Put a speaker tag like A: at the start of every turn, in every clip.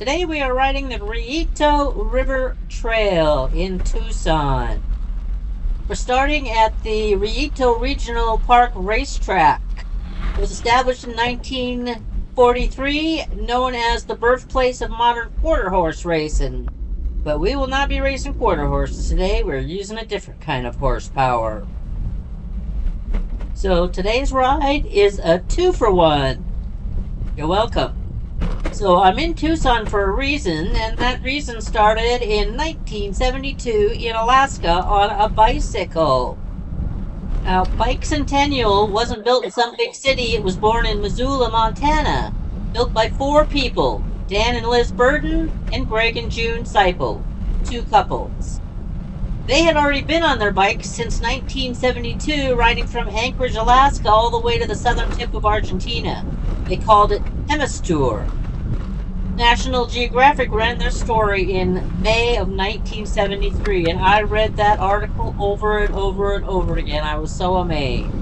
A: Today we are riding the Rillito River Trail in Tucson. We're starting at the Rillito Regional Park Racetrack. It was established in 1943, known as the birthplace of modern quarter horse racing. But we will not be racing quarter horses today. We're using a different kind of horsepower. So today's ride is a 2-for-1. You're welcome. So I'm in Tucson for a reason, and that reason started in 1972 in Alaska on a bicycle. Now, Bicentennial wasn't built in some big city. It was born in Missoula, Montana. Built by 4 people, Dan and Liz Burden and Greg and June Seipel, 2 couples. They had already been on their bikes since 1972, riding from Anchorage, Alaska, all the way to the southern tip of Argentina. They called it Hemistour. National Geographic ran their story in May of 1973, and I read that article over and over and over again. I was so amazed.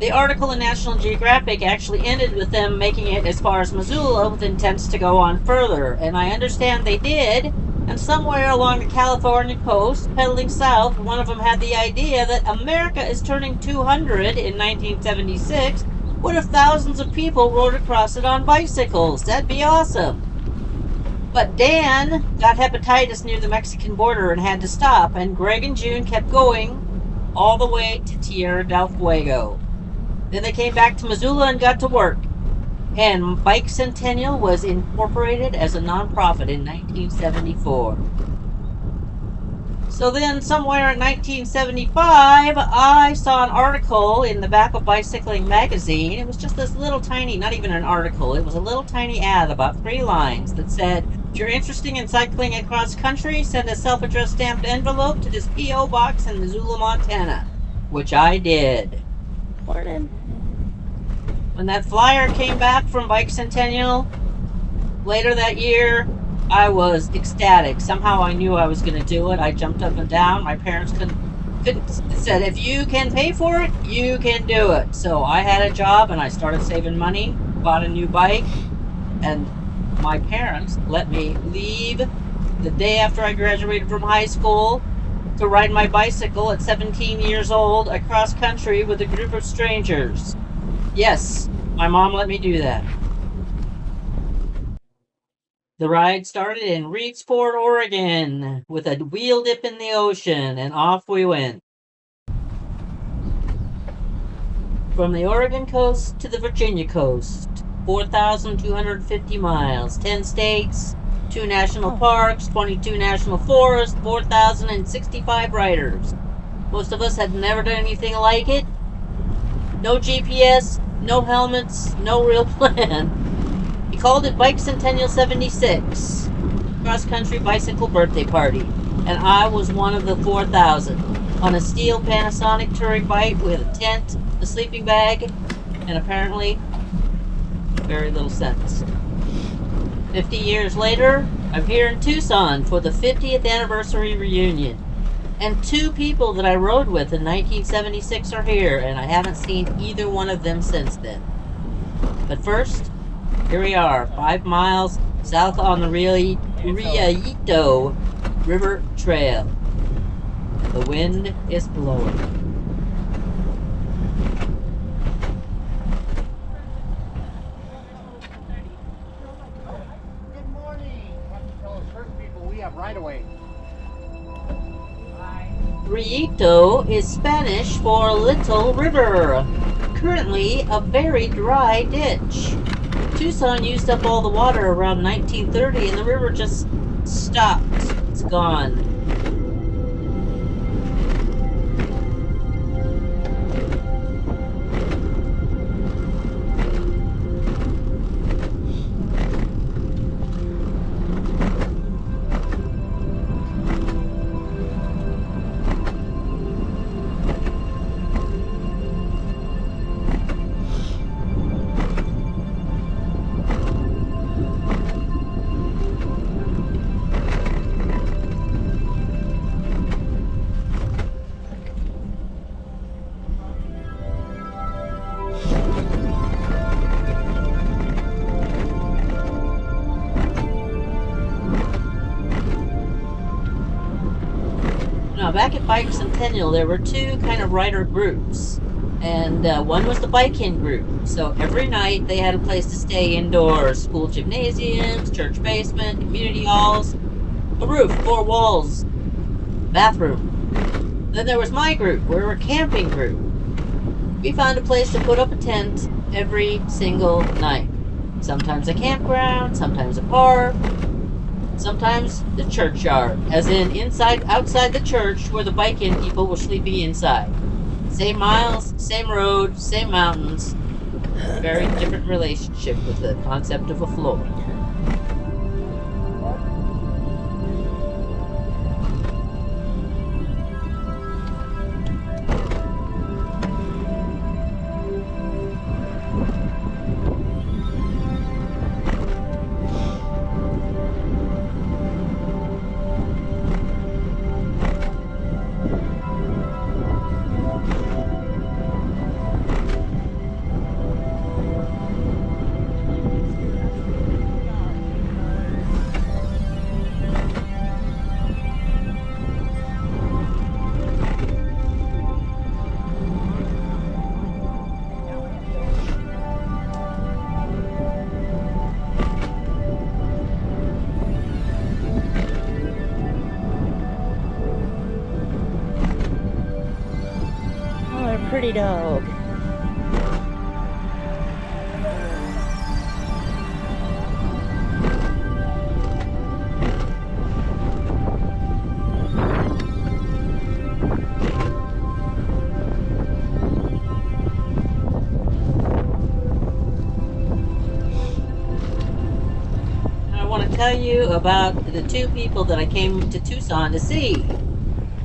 A: The article in National Geographic actually ended with them making it as far as Missoula with intents to go on further, and I understand they did, and somewhere along the California coast, pedaling south, one of them had the idea that America is turning 200 in 1976. What if thousands of people rode across it on bicycles? That'd be awesome. But Dan got hepatitis near the Mexican border and had to stop, and Greg and June kept going all the way to Tierra del Fuego. Then they came back to Missoula and got to work. And Bicentennial was incorporated as a nonprofit in 1974. So then, somewhere in 1975, I saw an article in the back of Bicycling magazine. It was just this little tiny, not even an article, it was a little tiny ad, about 3 lines, that said, if you're interested in cycling across country, send a self-addressed stamped envelope to this P.O. box in Missoula, Montana. Which I did.
B: Morning.
A: When that flyer came back from Bicentennial later that year, I was ecstatic. Somehow I knew I was going to do it. I jumped up and down. My parents couldn't said, if you can pay for it, you can do it. So I had a job and I started saving money, bought a new bike, and my parents let me leave the day after I graduated from high school to ride my bicycle at 17 years old across country with a group of strangers. Yes, my mom let me do that. The ride started in Reedsport, Oregon, with a wheel dip in the ocean, and off we went. From the Oregon coast to the Virginia coast, 4,250 miles, 10 states, 2 national parks, 22 national forests, 4,065 riders. Most of us had never done anything like it. No GPS, no helmets, no real plan. He called it Bicentennial 76, cross-country bicycle birthday party, and I was one of the 4,000, on a steel Panasonic touring bike with a tent, a sleeping bag, and apparently very little sense. 50 years later, I'm here in Tucson for the 50th anniversary reunion, and 2 people that I rode with in 1976 are here, and I haven't seen either one of them since then. But first, here we are, 5 miles south on the Rillito River Trail. The wind is blowing.
C: Good morning. Why don't you tell us first, people, we have right away.
A: Rillito is Spanish for little river. Currently a very dry ditch. Tucson used up all the water around 1930 and the river just stopped. It's gone. Now, back at Bicentennial, there were two kind of rider groups. And one was the bike-in group. So every night they had a place to stay indoors. School gymnasiums, church basement, community halls, a roof, four walls, bathroom. Then there was my group. We were a camping group. We found a place to put up a tent every single night. Sometimes a campground, sometimes a park, sometimes the churchyard, as in outside the church where the bike-in people were sleeping inside. Same miles, same road, same mountains. Very different relationship with the concept of a floor.
B: Pretty dog.
A: I want to tell you about the two people that I came to Tucson to see.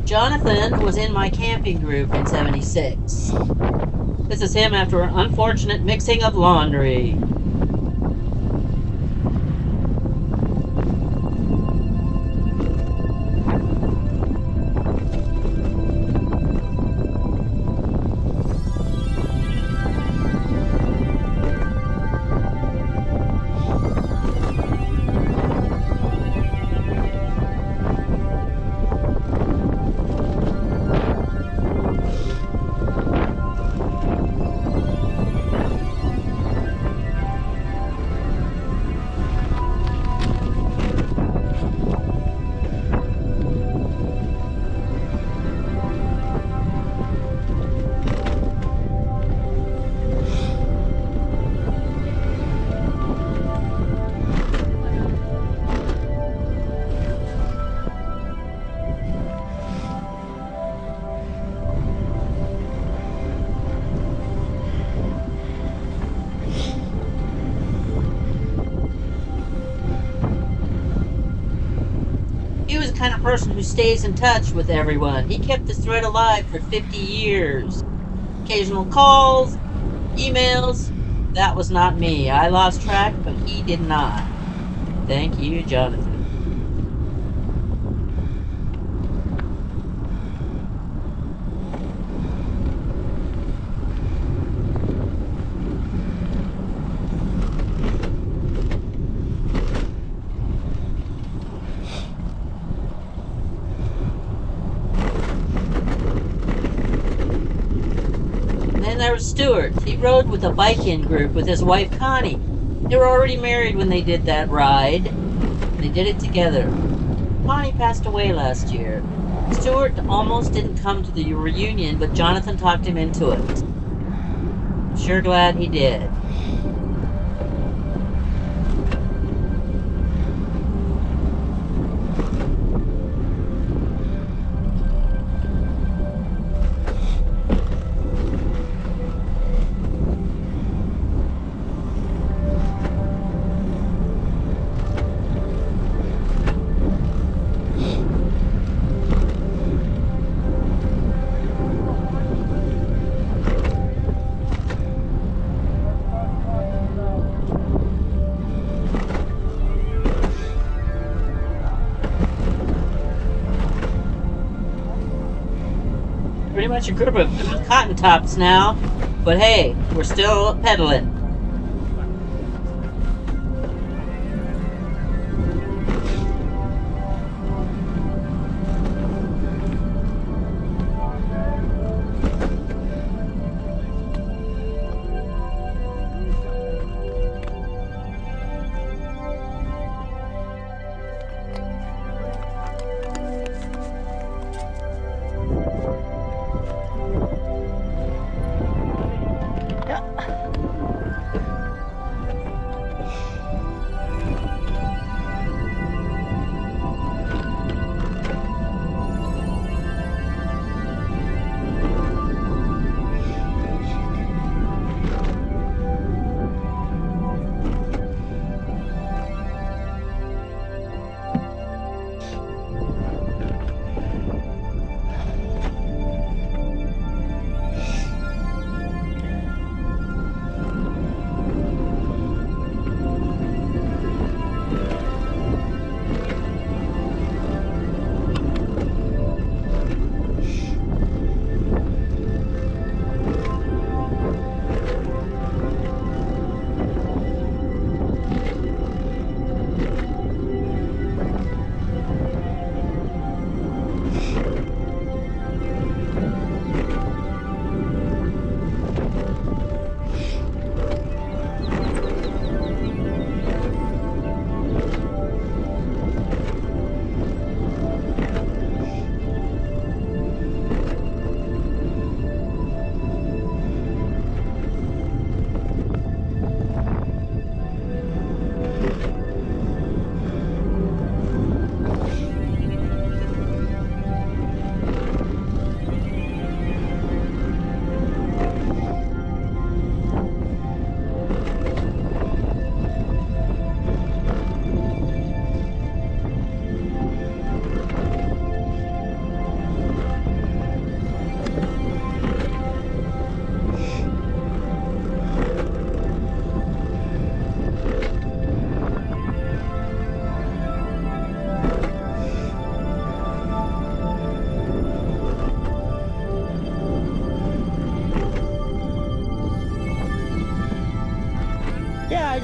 A: Jonathan was in my camping group in '76. This is him after an unfortunate mixing of laundry. He was the kind of person who stays in touch with everyone. He kept the thread alive for 50 years. Occasional calls, emails. That was not me. I lost track, but he did not. Thank you, Jonathan. There was Stuart. He rode with a bike-in group with his wife Connie. They were already married when they did that ride. They did it together. Connie passed away last year. Stuart almost didn't come to the reunion, but Jonathan talked him into it. I'm sure glad he did. Pretty much a group of cotton tops now, but hey, we're still pedaling.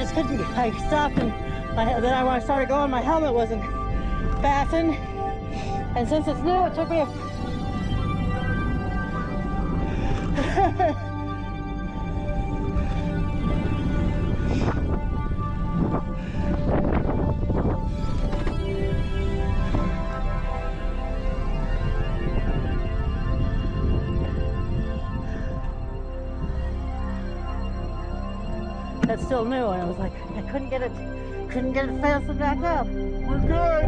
B: just couldn't. I stopped, and then when I started going, my helmet wasn't fastened. And since it's new, it took me a that's still new, and I was like, I couldn't get it fastened back up. We're good.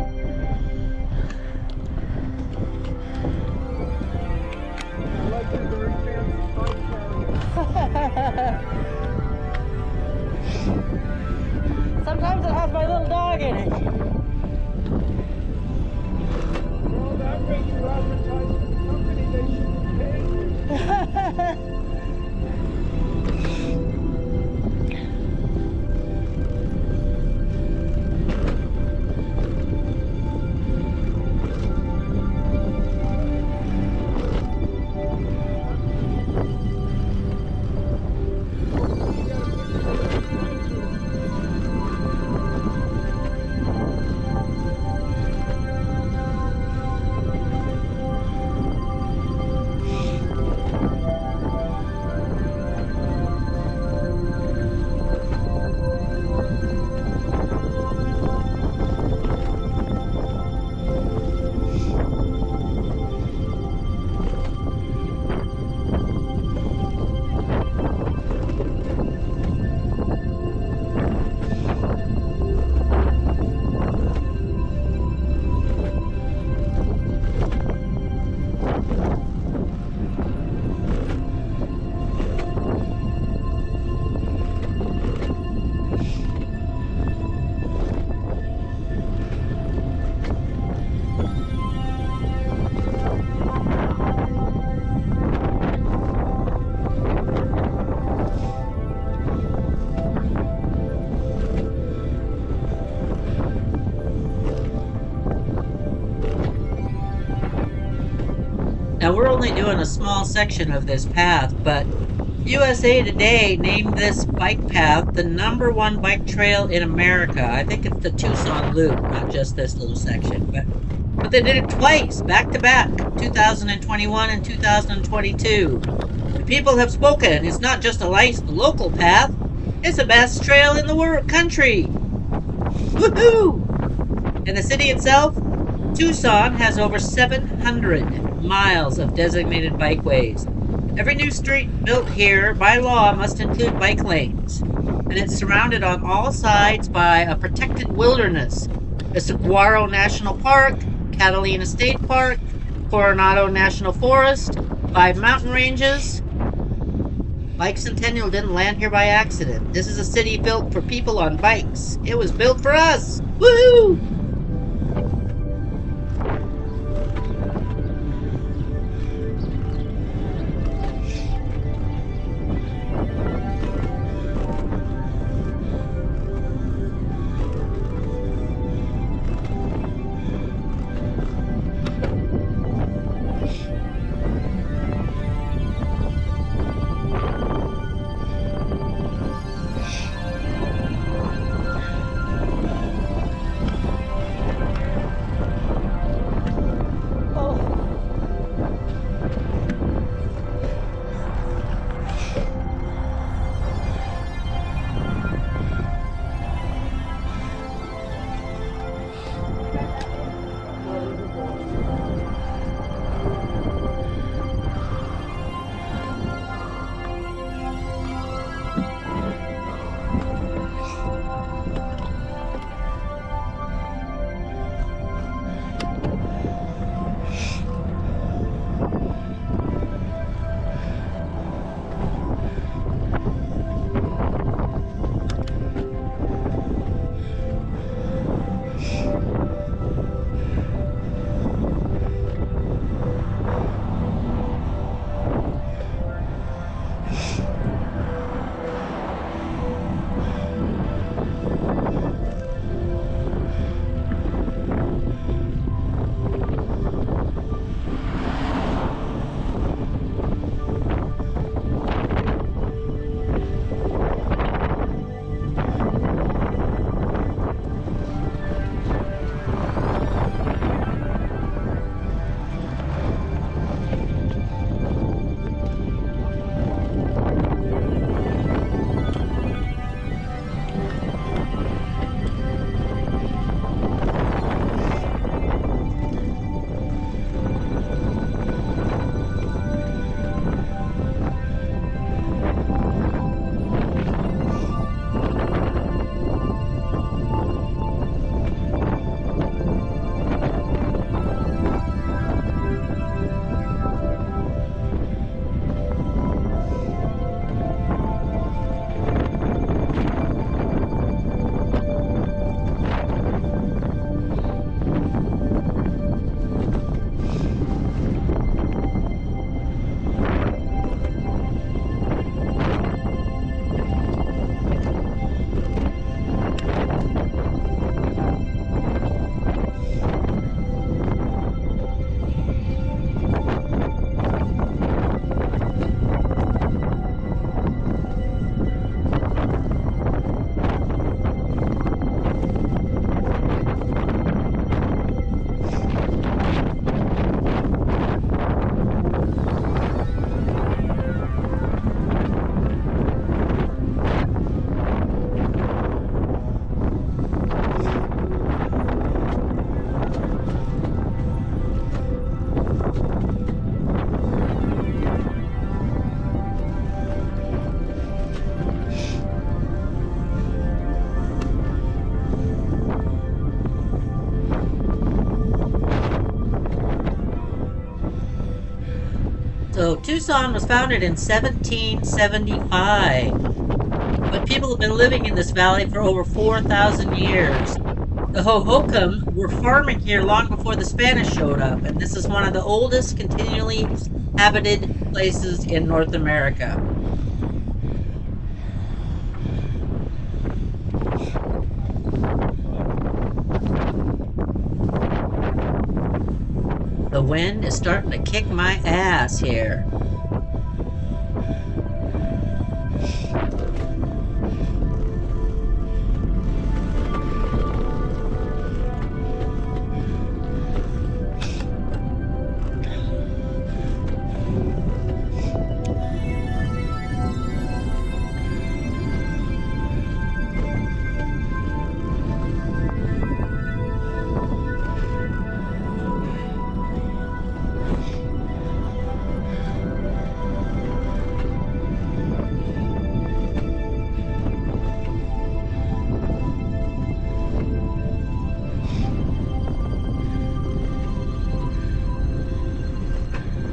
C: I like the very fancy bike carrier.
B: Sometimes it has my little dog in it.
C: Well, that way you advertise for the company, they should pay you.
A: Now we're only doing a small section of this path, but USA Today named this bike path the #1 bike trail in America. I think it's the Tucson Loop, not just this little section, but they did it twice, back to back, 2021 and 2022. The people have spoken. It's not just a local path; it's the best trail in the country. Woohoo! And the city itself, Tucson has over 700 miles of designated bikeways. Every new street built here by law must include bike lanes, and it's surrounded on all sides by a protected wilderness: the Saguaro National Park, Catalina State Park, Coronado National Forest, 5 mountain ranges. Bicentennial didn't land here by accident. This is a city built for people on bikes. It was built for us. Woohoo! So Tucson was founded in 1775, but people have been living in this valley for over 4,000 years. The Hohokam were farming here long before the Spanish showed up, and this is one of the oldest continually inhabited places in North America. The wind is starting to kick my ass here.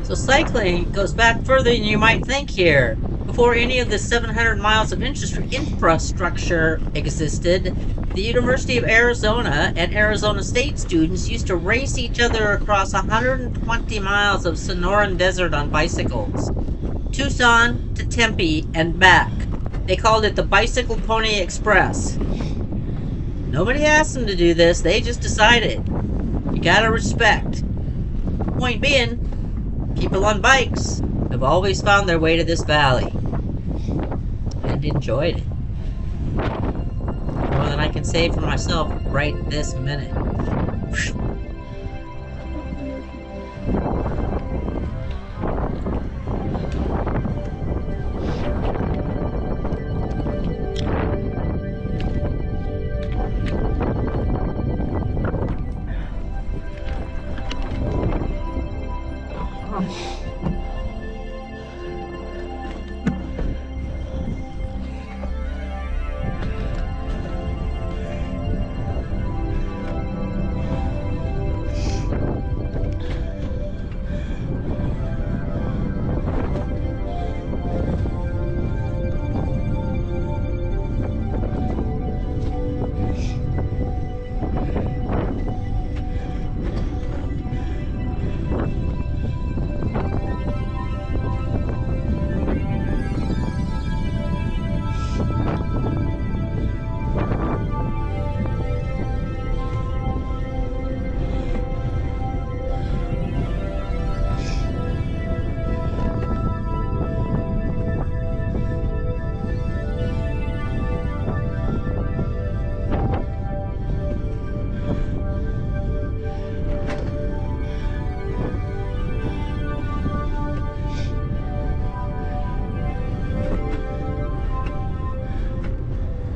A: So cycling goes back further than you might think here. Before any of the 700 miles of infrastructure existed, the University of Arizona and Arizona State students used to race each other across 120 miles of Sonoran Desert on bicycles. Tucson to Tempe and back. They called it the Bicycle Pony Express. Nobody asked them to do this, they just decided. You gotta respect. Point being, people on bikes have always found their way to this valley and enjoyed it. More than I can say for myself right this minute.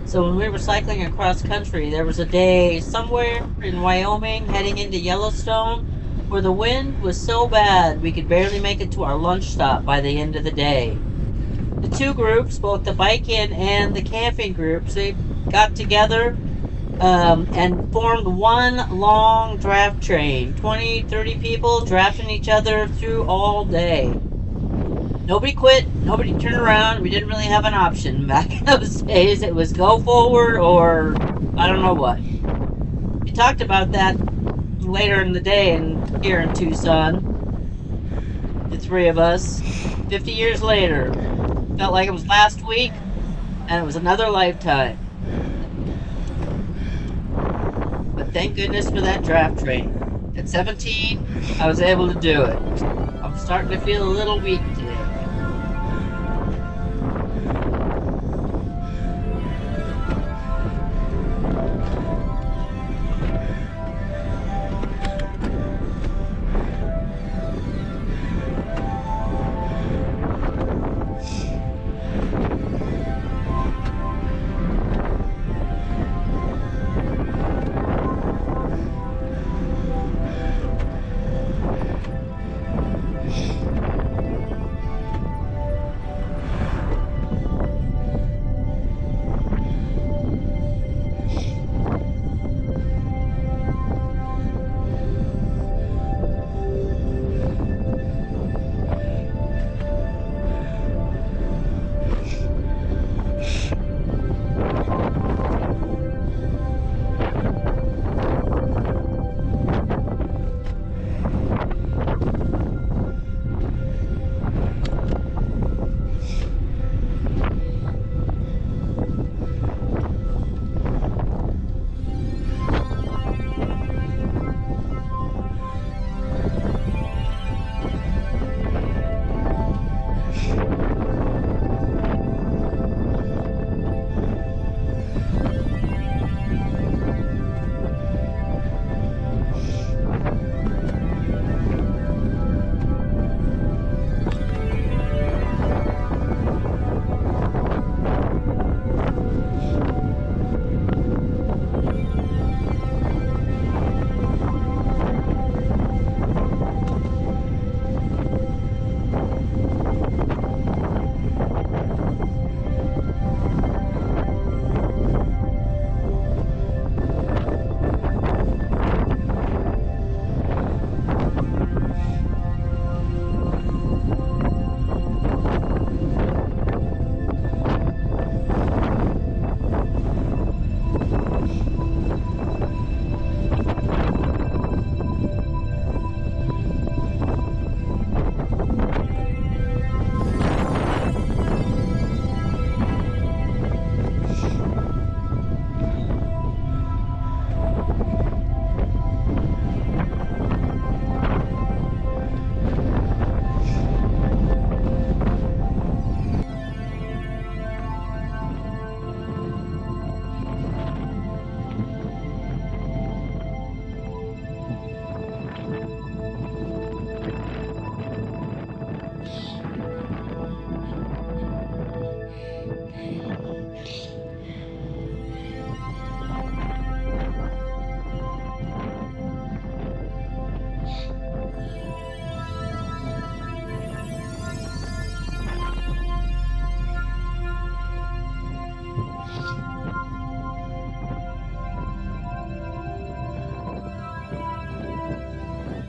A: So when we were cycling across country, there was a day somewhere in Wyoming heading into Yellowstone where the wind was so bad we could barely make it to our lunch stop by the end of the day. The two groups, both the bike-in and the camping groups, they got together and formed one long draft train. 20, 30 people drafting each other through all day. Nobody quit, nobody turned around. We didn't really have an option back in those days. It was go forward or I don't know what. We talked about that later in the day here in Tucson. The three of us, 50 years later. Felt like it was last week and it was another lifetime. But thank goodness for that draft train. At 17, I was able to do it. I'm starting to feel a little weak today.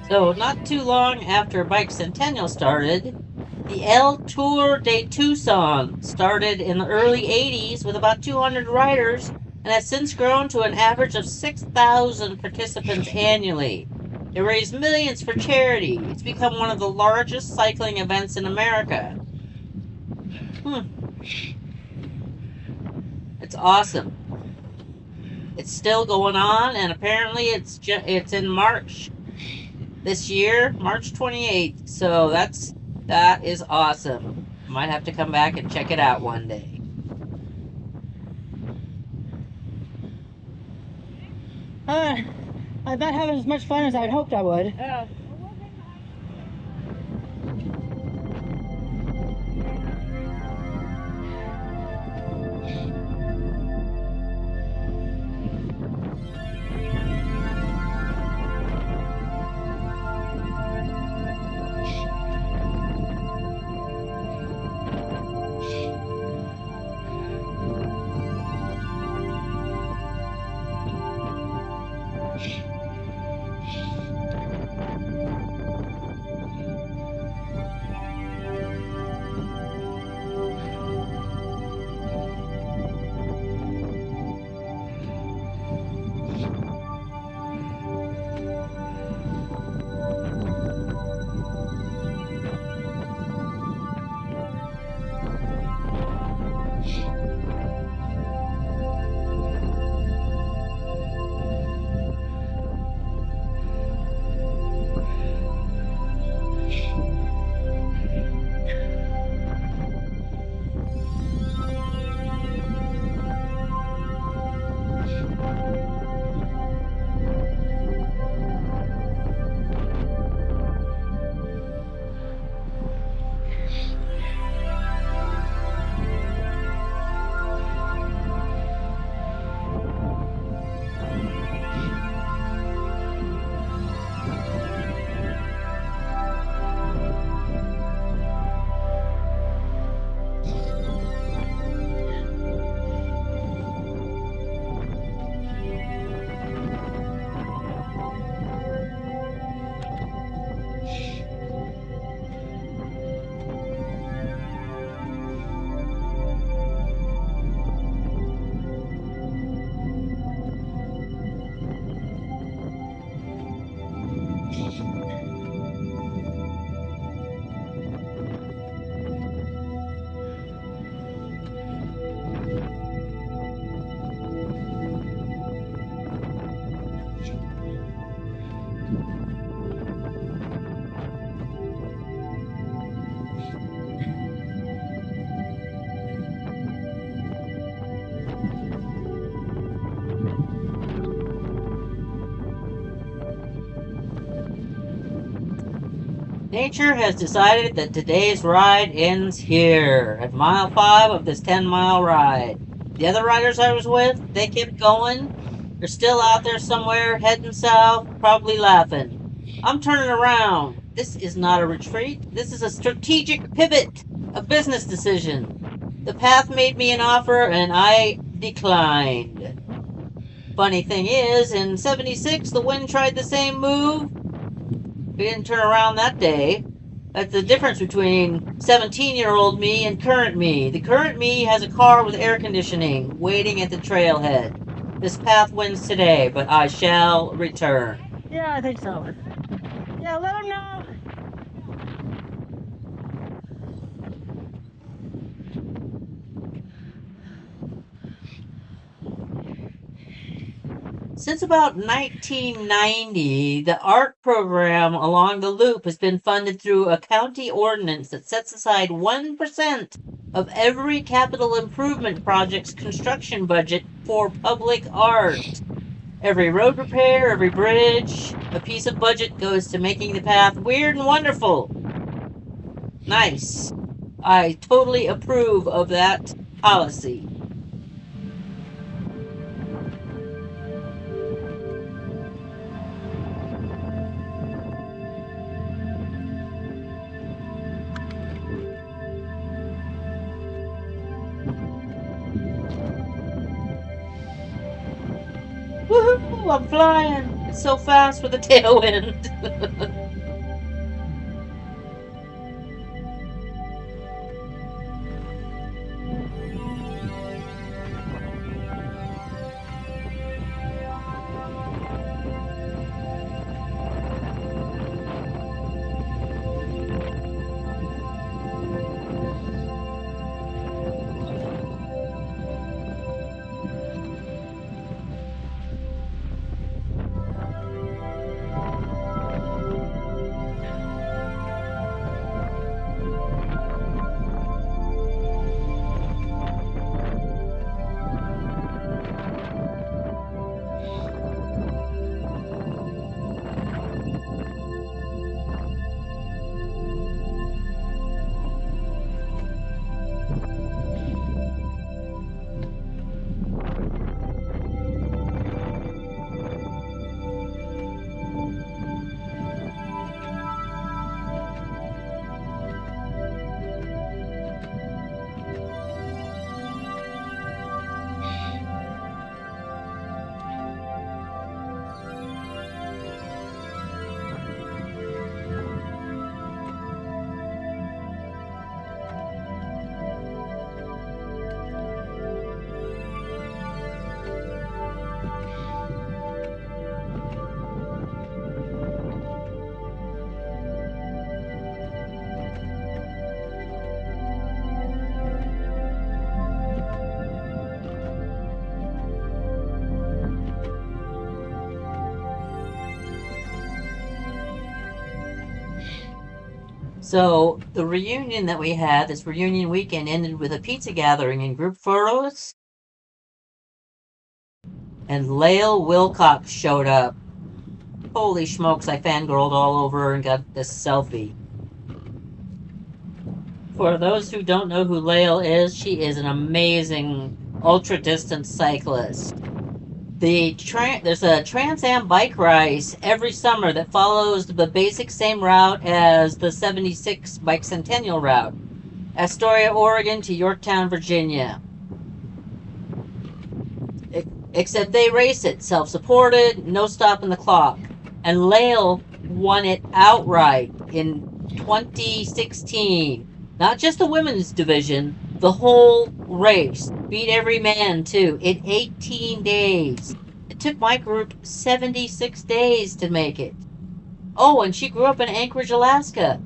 A: So, not too long after Bike Centennial started, the El Tour de Tucson started in the early 80s with about 200 riders and has since grown to an average of 6,000 participants annually. It raised millions for charity. It's become one of the largest cycling events in America. It's awesome. It's still going on, and apparently it's in March this year, March 28th. So that is awesome. Might have to come back and check it out one day.
B: I'm not having as much fun as I'd hoped I would.
D: Yeah.
A: Nature has decided that today's ride ends here at mile 5 of this 10-mile ride. The other riders I was with, they kept going. They're still out there somewhere, heading south, probably laughing. I'm turning around. This is not a retreat. This is a strategic pivot, a business decision. The path made me an offer and I declined. Funny thing is, in 76, the wind tried the same move. We didn't turn around that day. That's the difference between 17-year-old me and current me. The current me has a car with air conditioning waiting at the trailhead. This path wins today, but I shall return.
B: Yeah, I think so. Yeah, let them know.
A: Since about 1990, the art program along the loop has been funded through a county ordinance that sets aside 1% of every capital improvement project's construction budget for public art. Every road repair, every bridge, a piece of budget goes to making the path weird and wonderful. Nice. I totally approve of that policy. Woohoo! I'm flying! It's so fast with the tailwind. So the reunion that we had, this reunion weekend, ended with a pizza gathering and group photos. And Lael Wilcox showed up. Holy smokes, I fangirled all over her and got this selfie. For those who don't know who Lael is, she is an amazing ultra-distance cyclist. There's a Trans Am bike race every summer that follows the basic same route as the 76 Bicentennial route. Astoria, Oregon to Yorktown, Virginia. Except they race it self-supported, no stopping the clock. And Lael won it outright in 2016. Not just the women's division, the whole race. Beat every man, too, in 18 days. It took my group 76 days to make it. Oh, and she grew up in Anchorage, Alaska.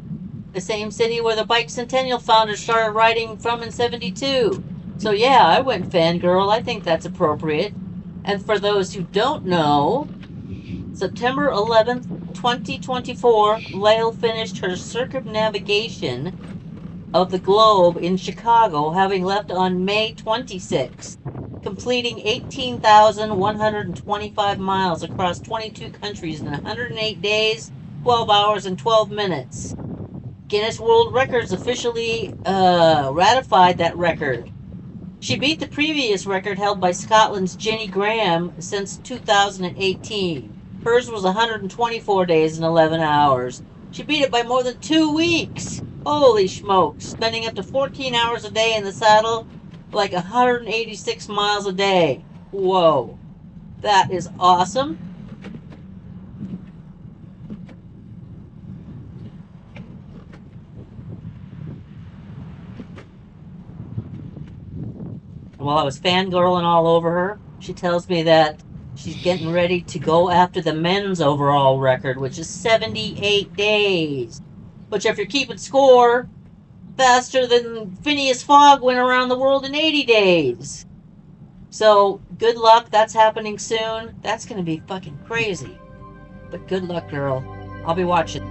A: The same city where the Bicentennial founders started riding from in 72. So yeah, I went fangirl. I think that's appropriate. And for those who don't know, September 11th, 2024, Lael finished her circumnavigation of the globe in Chicago, having left on May 26, completing 18,125 miles across 22 countries in 108 days, 12 hours, and 12 minutes. Guinness World Records officially ratified that record. She beat the previous record held by Scotland's Jenny Graham since 2018. Hers was 124 days and 11 hours. She beat it by more than 2 weeks. Holy smokes. Spending up to 14 hours a day in the saddle, like 186 miles a day. Whoa. That is awesome. While I was fangirling all over her, she tells me that she's getting ready to go after the men's overall record, which is 78 days. Which, if you're keeping score, faster than Phineas Fogg went around the world in 80 days. So, good luck. That's happening soon. That's going to be fucking crazy. But good luck, girl. I'll be watching.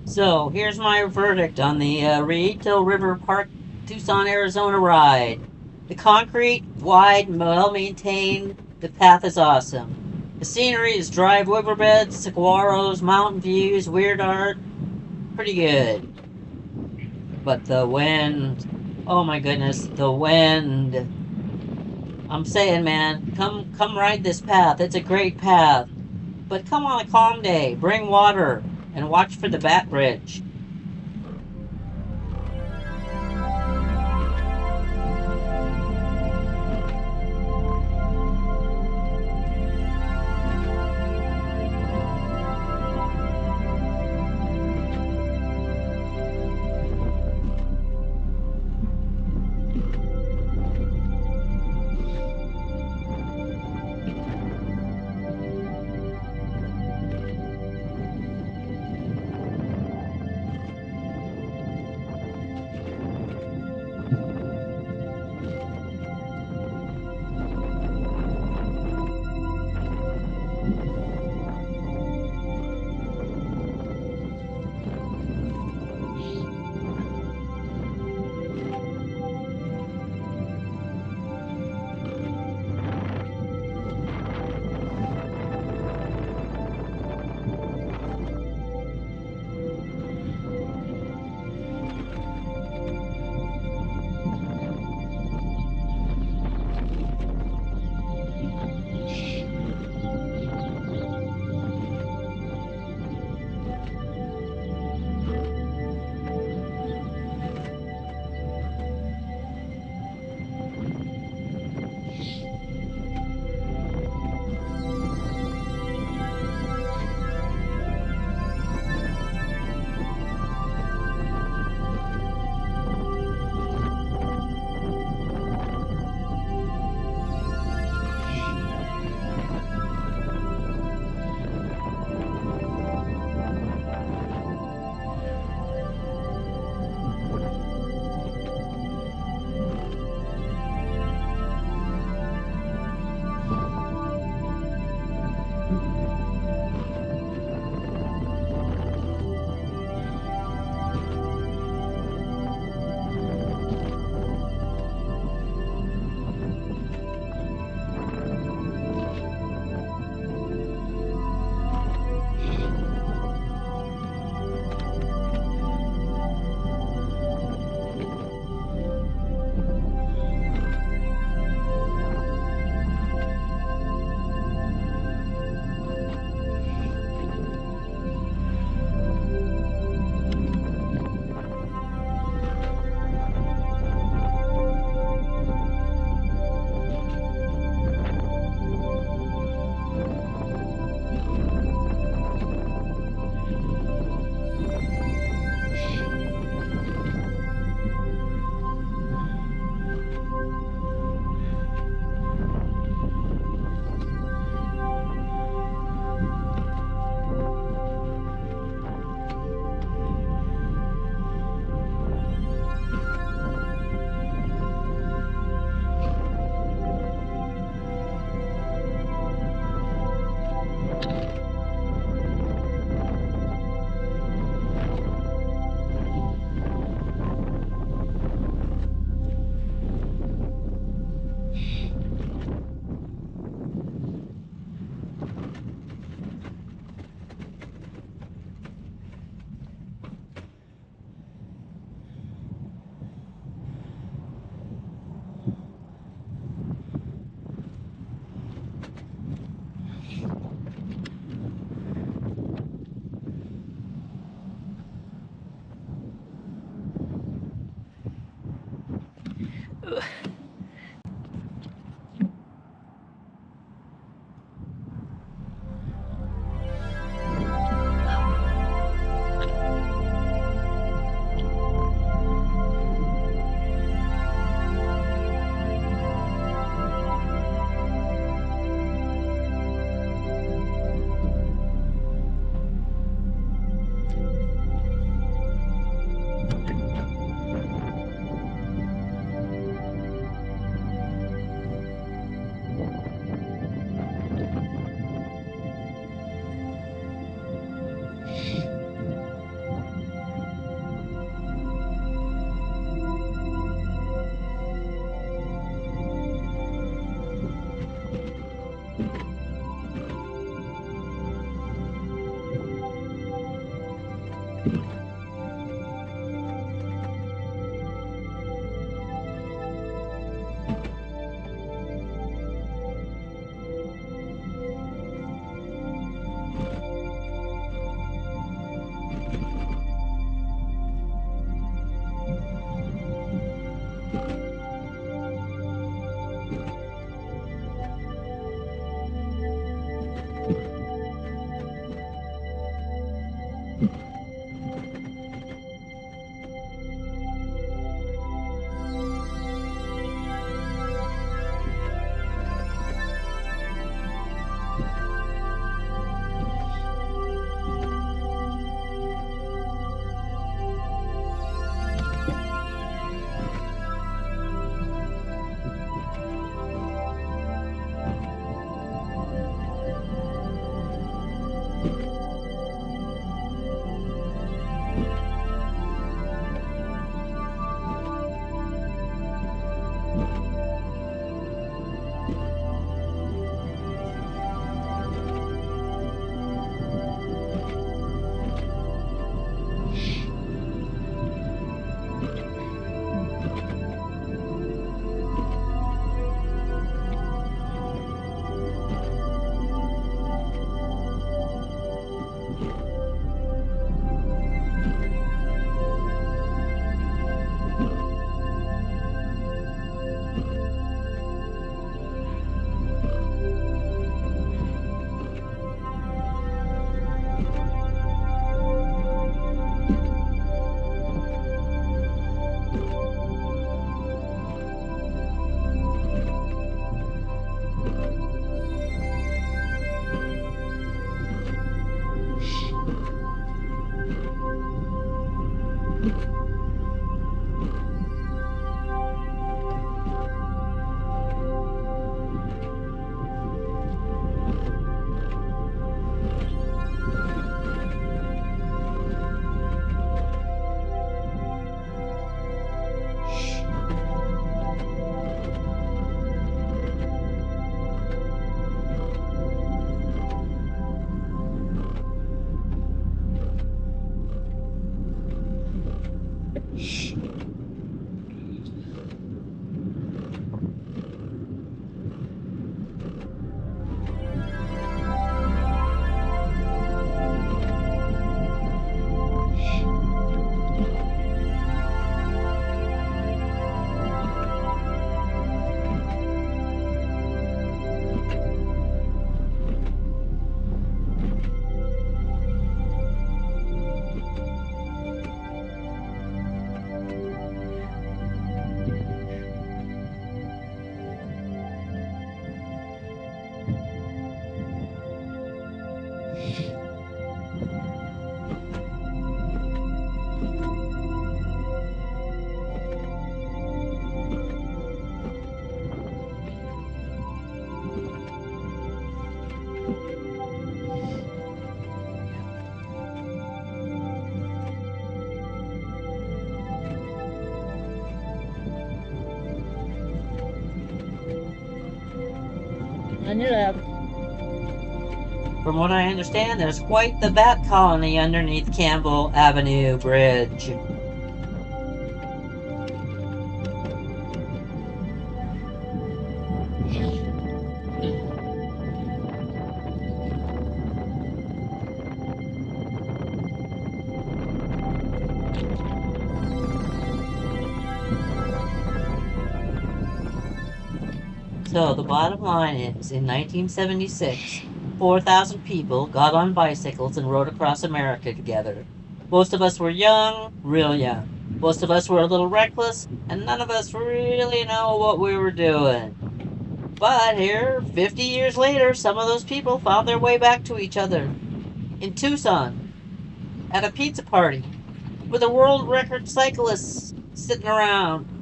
A: So, here's my verdict on the Rillito River Park, Tucson, Arizona ride. The concrete, wide, well-maintained, the path is awesome. The scenery is dry riverbeds, saguaros, mountain views, weird art. Pretty good. But the wind, oh my goodness, the wind. I'm saying, man, come ride this path. It's a great path. But come on a calm day. Bring water and watch for the bat bridge.
B: On your left.
A: From what I understand, there's quite the bat colony underneath Campbell Avenue Bridge. So the bottom line is, in 1976, 4,000 people got on bicycles and rode across America together. Most of us were young, real young. Most of us were a little reckless, and none of us really know what we were doing. But here, 50 years later, some of those people found their way back to each other. In Tucson, at a pizza party, with a world record cyclist sitting around.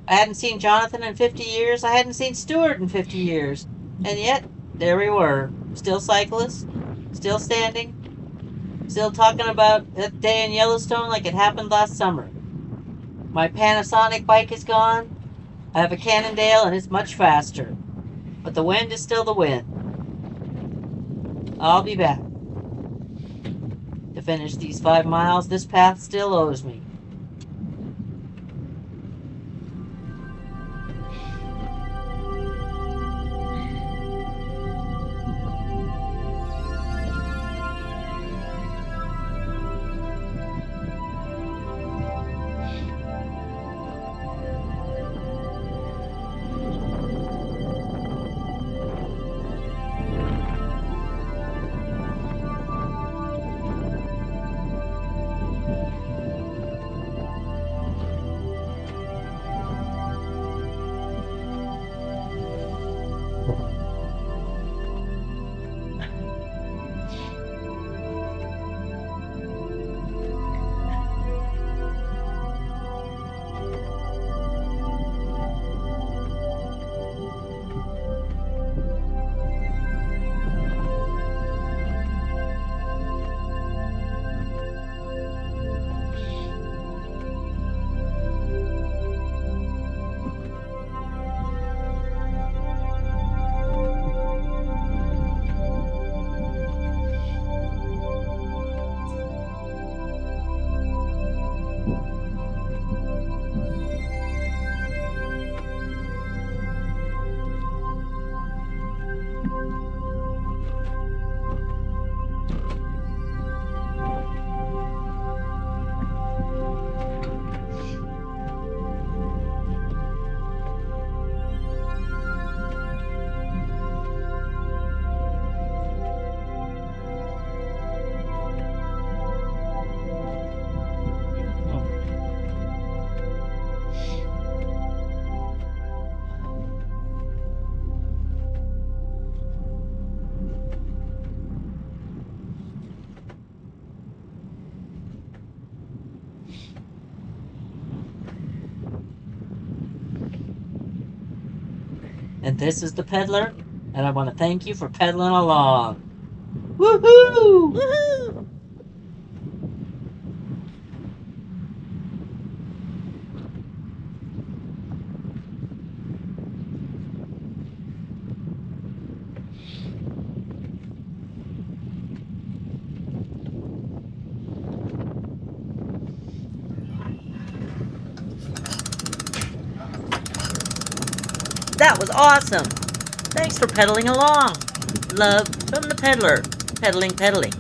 A: I hadn't seen Jonathan in 50 years. I hadn't seen Stuart in 50 years. And yet, there we were. Still cyclists. Still standing. Still talking about that day in Yellowstone like it happened last summer. My Panasonic bike is gone. I have a Cannondale and it's much faster. But the wind is still the wind. I'll be back to finish these 5 miles this path still owes me. And this is the peddler, and I want to thank you for peddling along. Woohoo!
B: Woohoo!
A: That was awesome! Thanks for pedaling along. Love from the peddler. Pedaling, pedaling.